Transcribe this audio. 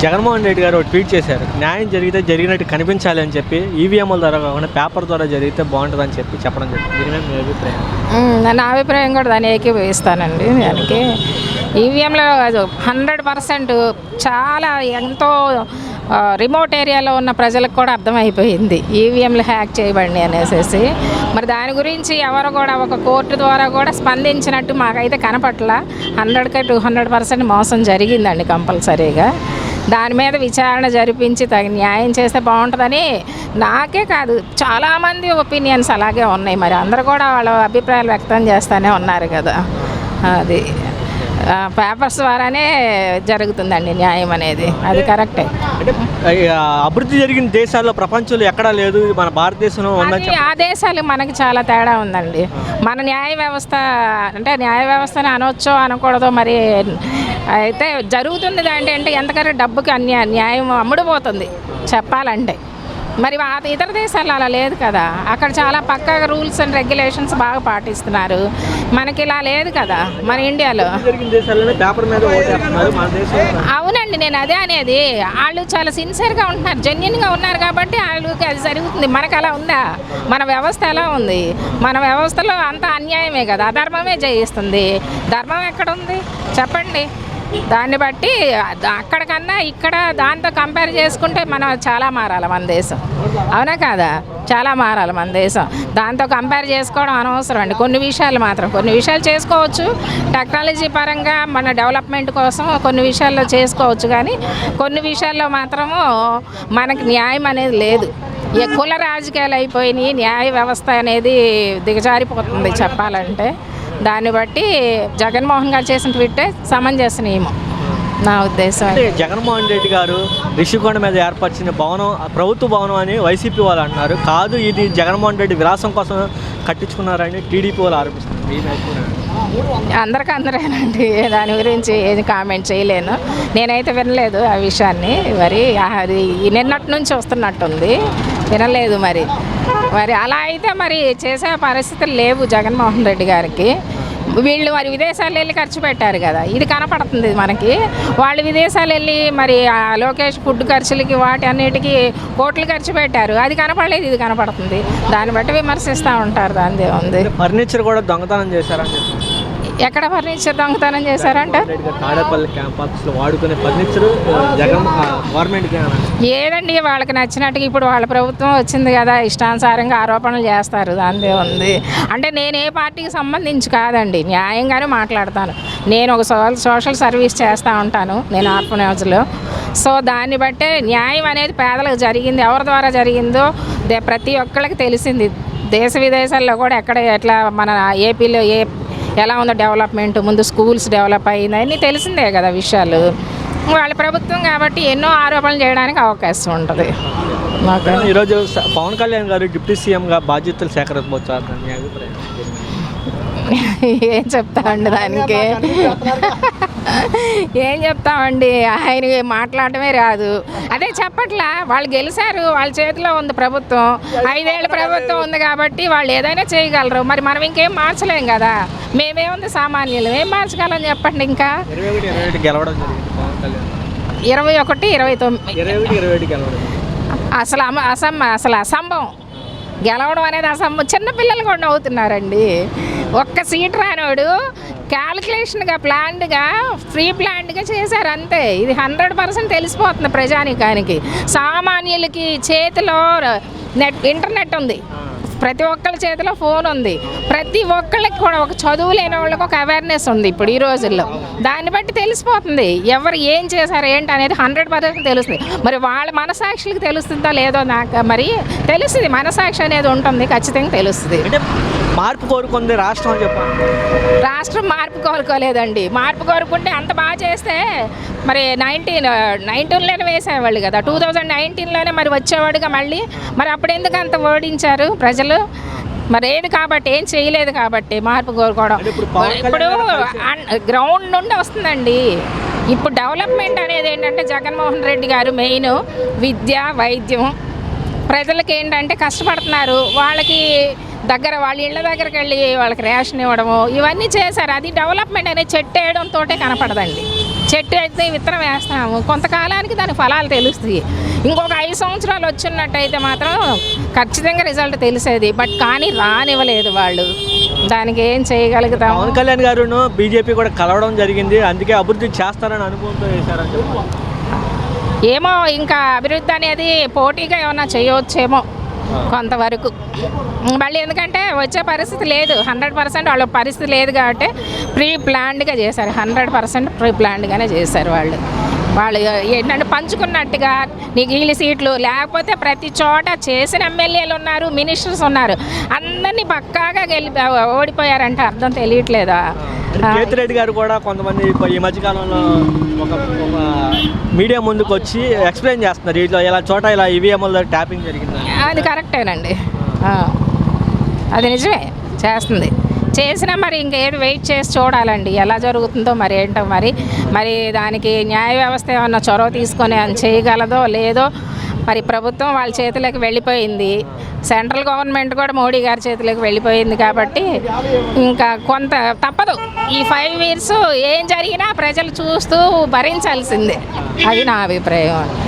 జగన్మోహన్ రెడ్డి గారు ట్వీట్ చేశారు, న్యాయం జరిగితే జరిగినట్టు కనిపించాలి అని చెప్పి, ఈవీఎంల ద్వారా కాకుండా పేపర్ ద్వారా జరిగితే బాగుంటుందని చెప్పడం జరిగింది. దీని మీద మీ అభిప్రాయం? నా అభిప్రాయం కూడా దాన్ని ఏకీభవిస్తానండి. దానికి ఈవీఎంలో 100% చాలా ఎంతో రిమోట్ ఏరియాలో ఉన్న ప్రజలకు కూడా అర్థమైపోయింది ఈవీఎంలు హ్యాక్ చేయబడి అనేసి. మరి దాని గురించి ఎవరు కూడా ఒక కోర్టు ద్వారా కూడా స్పందించినట్టు మాకైతే కనపట్ల. 100కి 200% మోసం జరిగిందండి కంపల్సరీగా. దాని మీద విచారణ జరిపించి తగిన న్యాయం చేస్తే బాగుంటుందని నాకే కాదు చాలామంది ఒపీనియన్స్ అలాగే ఉన్నాయి. మరి అందరూ కూడా వాళ్ళ అభిప్రాయాలు వ్యక్తం చేస్తూనే ఉన్నారు కదా. అది పేపర్స్ ద్వారానే జరుగుతుందండి న్యాయం అనేది, అది కరెక్టే. అంటే అభివృద్ధి జరిగిన దేశాల్లో ప్రపంచంలో ఎక్కడా లేదు, మన భారతదేశంలో ఉందని. ఆ దేశాలు మనకి చాలా తేడా ఉందండి. మన న్యాయ వ్యవస్థ అంటే న్యాయ వ్యవస్థని అనొచ్చో అనకూడదో మరి, అయితే జరుగుతుంది అంటే ఎంతకంటే డబ్బుకి న్యాయం అమ్ముడుపోతుంది చెప్పాలంటే. మరి ఇతర దేశాల్లో అలా లేదు కదా. అక్కడ చాలా పక్కా రూల్స్ అండ్ రెగ్యులేషన్స్ బాగా పాటిస్తున్నారు. మనకి ఇలా లేదు కదా మన ఇండియాలో. అవునండి, నేను అదే అనేది. వాళ్ళు చాలా సిన్సియర్గా ఉంటున్నారు, జెన్యున్గా ఉన్నారు కాబట్టి వాళ్ళకి అది జరుగుతుంది. మనకు అలా ఉందా? మన వ్యవస్థ ఎలా ఉంది? మన వ్యవస్థలో అంత అన్యాయమే కదా, అధర్మమే జయిస్తుంది. ధర్మం ఎక్కడ ఉంది చెప్పండి? దాన్ని బట్టి అక్కడికన్నా ఇక్కడ దాంతో కంపేర్ చేసుకుంటే మనం చాలా మారాలి మన దేశం, అవునా కాదా? చాలా మారాలి మన దేశం. దాంతో కంపేర్ చేసుకోవడం అనవసరం అండి. కొన్ని విషయాలు చేసుకోవచ్చు టెక్నాలజీ పరంగా, మన డెవలప్మెంట్ కోసం కొన్ని విషయాల్లో చేసుకోవచ్చు. కానీ కొన్ని విషయాల్లో మాత్రము మనకి న్యాయం అనేది లేదు. కుల రాజకీయాలు అయిపోయినాయి, న్యాయ వ్యవస్థ అనేది దిగజారిపోతుంది చెప్పాలంటే. దాన్ని బట్టి జగన్మోహన్ గారు చేసిన ట్వీటే సమంజసనీయమో నా ఉద్దేశం. అంటే జగన్మోహన్ రెడ్డి గారు రిషికొండ మీద ఏర్పరిచిన భవనం ప్రభుత్వ భవనం అని వైసీపీ వాళ్ళు అంటున్నారు. కాదు, ఇది జగన్మోహన్ రెడ్డి విలాసం కోసం కట్టించుకున్నారని టీడీపీ వాళ్ళు ఆరోపిస్తున్నారు. అందరికీ దాని గురించి ఏది కామెంట్ చేయలేను. నేనైతే వినలేదు ఆ విషయాన్ని. మరి అది నిన్నటి నుంచి వస్తున్నట్టుంది, వినలేదు. మరి అలా అయితే మరి చేసే పరిస్థితులు లేవు జగన్మోహన్ రెడ్డి గారికి. వీళ్ళు మరి విదేశాలు వెళ్ళి ఖర్చు పెట్టారు కదా, ఇది కనపడుతుంది మనకి. వాళ్ళు విదేశాలు వెళ్ళి మరి లోకేష్ ఫుడ్ ఖర్చులకి వాటి అన్నిటికీ కోట్లు ఖర్చు పెట్టారు, అది కనపడలేదు, ఇది కనపడుతుంది. దాన్ని బట్టి విమర్శిస్తూ ఉంటారు. దాని ఉంది. ఫర్నిచర్ కూడా దొంగతనం చేశారని చెప్పి. ఎక్కడ ఫర్నిచర్ దొంగతనం చేశారంటే ఏదండి వాళ్ళకి నచ్చినట్టుగా ఇప్పుడు వాళ్ళ ప్రభుత్వం వచ్చింది కదా, ఇష్టానుసారంగా ఆరోపణలు చేస్తారు. దానిదే ఉంది. అంటే నేను ఏ పార్టీకి సంబంధించి కాదండి, న్యాయంగానే మాట్లాడతాను. నేను ఒక సోషల్ సర్వీస్ చేస్తూ ఉంటాను, నేను ఆర్ఫనేజ్లో. సో దాన్ని బట్టే న్యాయం అనేది పేదలకు జరిగింది, ఎవరి ద్వారా జరిగిందో ప్రతి ఒక్కళ్ళకి తెలిసింది. దేశ విదేశాల్లో కూడా ఎట్లా మన ఏపీలో ఎలా ఉందో డెవలప్మెంట్, ముందు స్కూల్స్ డెవలప్ అయింది అన్నీ తెలిసిందే కదా విషయాలు. వాళ్ళ ప్రభుత్వం కాబట్టి ఎన్నో ఆరోపణలు చేయడానికి అవకాశం ఉంటుంది. ఈరోజు పవన్ కళ్యాణ్ గారు డిప్యూటీ సీఎంగా బాధ్యతలు సేకరించబోతున్నారు. ఏం చెప్తామండి దానికి? ఏం చెప్తామండి? ఆయన మాట్లాడటమే రాదు. అదే చెప్పట్లా, వాళ్ళు గెలిచారు, వాళ్ళ చేతిలో ఉంది ప్రభుత్వం, 5 ఏళ్ళ ప్రభుత్వం ఉంది కాబట్టి వాళ్ళు ఏదైనా చేయగలరు. మరి మనం ఇంకేం మార్చలేం కదా. మేమేముంది సామాన్యులు, ఏం మార్చగలం చెప్పండి? ఇంకా 21, 29 అసలు అసంభవం. గెలవడం అనేది అసంభవం. చిన్నపిల్లలు కూడా అవుతున్నారండి. ఒక్క సీట్ రానోడు క్యాలిక్యులేషన్గా ప్లాన్డ్గా ప్లాన్డ్గా చేశారు అంతే. ఇది 100% తెలిసిపోతుంది ప్రజానికానికి. సామాన్యులకి చేతిలో ఇంటర్నెట్ ఉంది, ప్రతి ఒక్కళ్ళ చేతిలో ఫోన్ ఉంది, ప్రతి ఒక్కళ్ళకి కూడా ఒక చదువు లేని వాళ్ళకి ఒక అవేర్నెస్ ఉంది ఇప్పుడు ఈ రోజుల్లో. దాన్ని బట్టి తెలిసిపోతుంది ఎవరు ఏం చేశారు ఏంటి అనేది 100% తెలుస్తుంది. మరి వాళ్ళ మనసాక్షులకు తెలుస్తుందో లేదో నాకు మరి తెలుస్తుంది. మనసాక్షి అనేది ఉంటుంది, ఖచ్చితంగా తెలుస్తుంది. మార్పు కోరుకుంది రాష్ట్రం అని చెప్పాలి. రాష్ట్రం మార్పు కోరుకోలేదండి. మార్పు కోరుకుంటే అంత బాగా చేస్తే మరి 1919లోనే వేసేవాళ్ళు కదా, 2019లోనే మరి వచ్చేవాడుగా మళ్ళీ. మరి అప్పుడు ఎందుకు అంత ఓడించారు ప్రజలు? మరి ఏది కాబట్టి ఏం చేయలేదు కాబట్టి మార్పు కోరుకోవడం. ఇప్పుడు గ్రౌండ్ నుండి వస్తుందండి. ఇప్పుడు డెవలప్మెంట్ అనేది ఏంటంటే జగన్మోహన్ రెడ్డి గారు మెయిన్ విద్య, వైద్యం. ప్రజలకి ఏంటంటే కష్టపడుతున్నారు, వాళ్ళకి వాళ్ళ ఇళ్ళ దగ్గరికి వెళ్ళి వాళ్ళకి రేషన్ ఇవ్వడము ఇవన్నీ చేశారు. అది డెవలప్మెంట్ అనేది చెట్టు వేయడంతో కనపడదండి. చెట్టు అయితే విత్తనం వేస్తాము, కొంతకాలానికి దాని ఫలాలు తెలుస్తాయి. ఇంకొక 5 సంవత్సరాలు వచ్చినట్టయితే మాత్రం ఖచ్చితంగా రిజల్ట్ తెలిసేది. బట్ కానీ రానివ్వలేదు వాళ్ళు. దానికి ఏం చేయగలుగుతాం? పవన్ కళ్యాణ్ గారును బీజేపీ కూడా కలవడం జరిగింది, అందుకే అభివృద్ధి చేస్తారని అనుభవంతో చేశారని చెప్పారు. ఏమో ఇంకా అభివృద్ధి అనేది పోటీగా ఏమన్నా చేయవచ్చేమో కొంతవరకు. మళ్ళీ ఎందుకంటే వచ్చే పరిస్థితి లేదు, 100% వాళ్ళ పరిస్థితి లేదు కాబట్టి ప్రీ ప్లాన్డ్గా చేశారు. 100% ప్రీ ప్లాన్డ్గానే చేశారు వాళ్ళు. ఏంటంటే పంచుకున్నట్టుగా నీకు వీళ్ళ సీట్లు లేకపోతే ప్రతి చోట చేసిన ఎమ్మెల్యేలు ఉన్నారు, మినిస్టర్స్ ఉన్నారు, అందరినీ పక్కాగా ఓడిపోయారంటే అర్థం తెలియట్లేదా? కేతిరెడ్డి గారు కూడా కొంతమంది ఈ మధ్యకాలంలో ఒక మీడియా ముందుకు వచ్చి ఎక్స్ప్లెయిన్ చేస్తున్నారు, ఇట్లా ఇలా చోట ఇలా ఈవీఎంలో ట్యాపింగ్ జరిగింది. అది కరెక్టేనండి, అది నిజమే చేస్తుంది. చేసినా మరి ఇంకేది వెయిట్ చేసి చూడాలండి ఎలా జరుగుతుందో మరి ఏంటో మరి దానికి న్యాయ వ్యవస్థ ఏమన్నా చొరవ తీసుకొని చేయగలదో లేదో. మరి ప్రభుత్వం వాళ్ళ చేతిలోకి వెళ్ళిపోయింది, సెంట్రల్ గవర్నమెంట్ కూడా మోడీ గారి చేతిలోకి వెళ్ళిపోయింది కాబట్టి ఇంకా కొంత తప్పదు. ఈ 5 years ఏం జరిగినా ప్రజలు చూస్తూ భరించాల్సిందే, అది నా అభిప్రాయం.